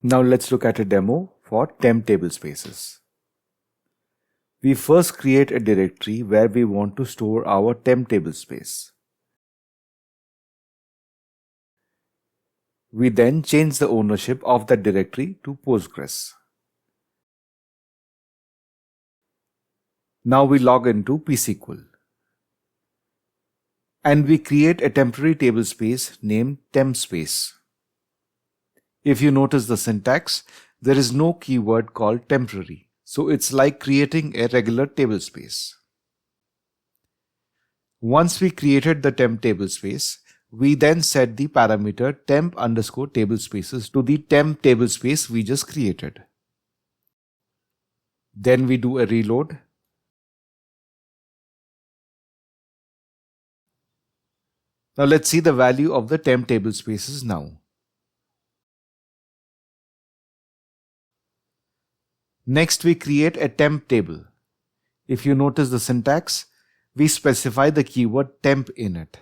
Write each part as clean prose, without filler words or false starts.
Now let's look at a demo for temp tablespaces. We first create a directory where we want to store our temp tablespace. We then change the ownership of that directory to Postgres. Now we log into PSQL. And we create a temporary tablespace named TempSpace. If you notice the syntax, there is no keyword called temporary, so it's like creating a regular tablespace. Once we created the temp tablespace, we then set the parameter temp_tablespaces to the temp tablespace we just created. Then we do a reload. Now let's see the value of the temp tablespaces now. Next, we create a temp table. If you notice the syntax, we specify the keyword temp in it.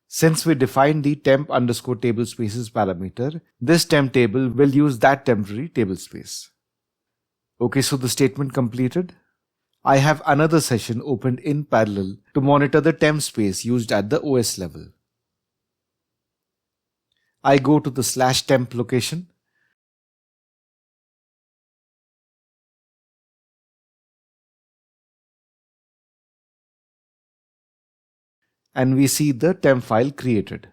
Since we defined the temp_tablespaces parameter, this temp table will use that temporary tablespace. Okay, so the statement completed. I have another session opened in parallel to monitor the temp space used at the OS level. I go to the /temp location. And we see the temp file created.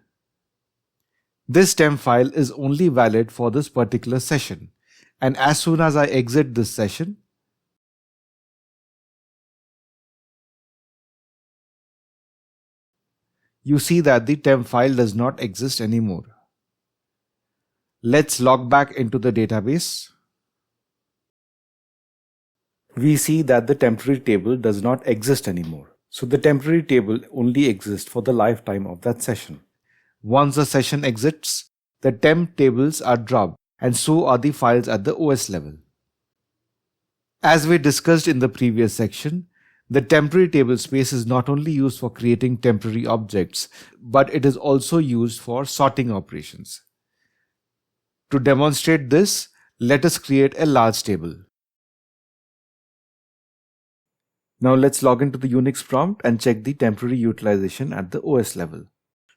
This temp file is only valid for this particular session, and as soon as I exit this session, you see that the temp file does not exist anymore. Let's log back into the database. We see that the temporary table does not exist anymore. So the temporary table only exists for the lifetime of that session. Once the session exits, the temp tables are dropped, and so are the files at the OS level. As we discussed in the previous section, the temporary tablespace is not only used for creating temporary objects, but it is also used for sorting operations. To demonstrate this, let us create a large table. Now let's log into the Unix prompt and check the temporary utilization at the OS level.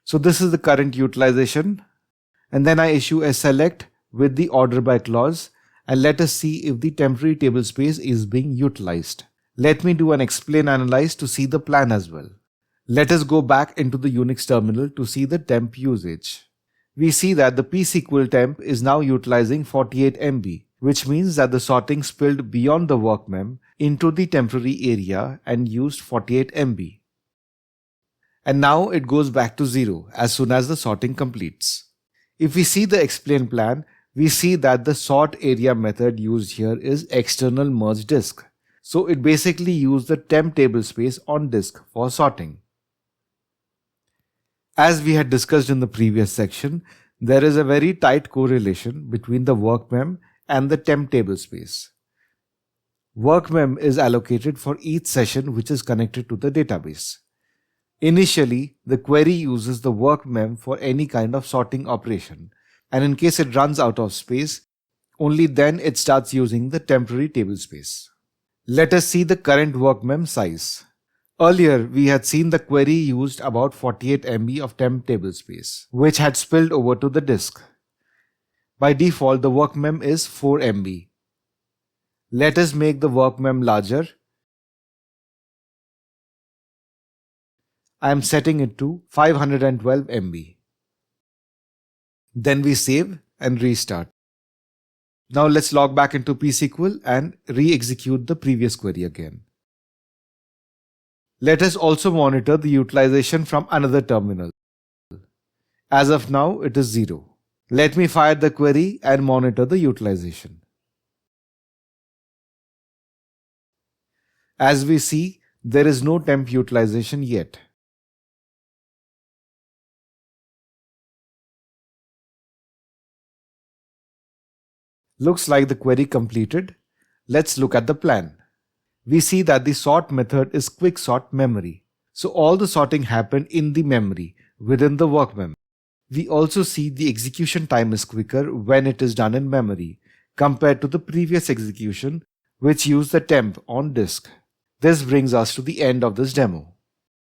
So this is the current utilization, and then I issue a select with the order by clause, and let us see if the temporary tablespace is being utilized. Let me do an explain analyze to see the plan as well. Let us go back into the Unix terminal to see the temp usage. We see that the PSQL temp is now utilizing 48 MB, which means that the sorting spilled beyond the work mem into the temporary area and used 48 MB. And now it goes back to 0 as soon as the sorting completes. If we see the explain plan, we see that the sort area method used here is external merge disk. So it basically used the temp tablespace on disk for sorting. As we had discussed in the previous section, there is a very tight correlation between the work mem and the temp tablespace. Work mem is allocated for each session which is connected to the database. Initially, the query uses the work mem for any kind of sorting operation, and in case it runs out of space, only then it starts using the temporary tablespace. Let us see the current work mem size. Earlier, we had seen the query used about 48 MB of temp tablespace, which had spilled over to the disk. By default, the work mem is 4 MB. Let us make the work mem larger. I am setting it to 512 MB. Then we save and restart. Now let's log back into PSQL and re-execute the previous query again. Let us also monitor the utilization from another terminal. As of now, it is 0. Let me fire the query and monitor the utilization. As we see, there is no temp utilization yet. Looks like the query completed. Let's look at the plan. We see that the sort method is quicksort memory. So all the sorting happened in the memory within the work mem. We also see the execution time is quicker when it is done in memory compared to the previous execution which used the temp on disk. This brings us to the end of this demo.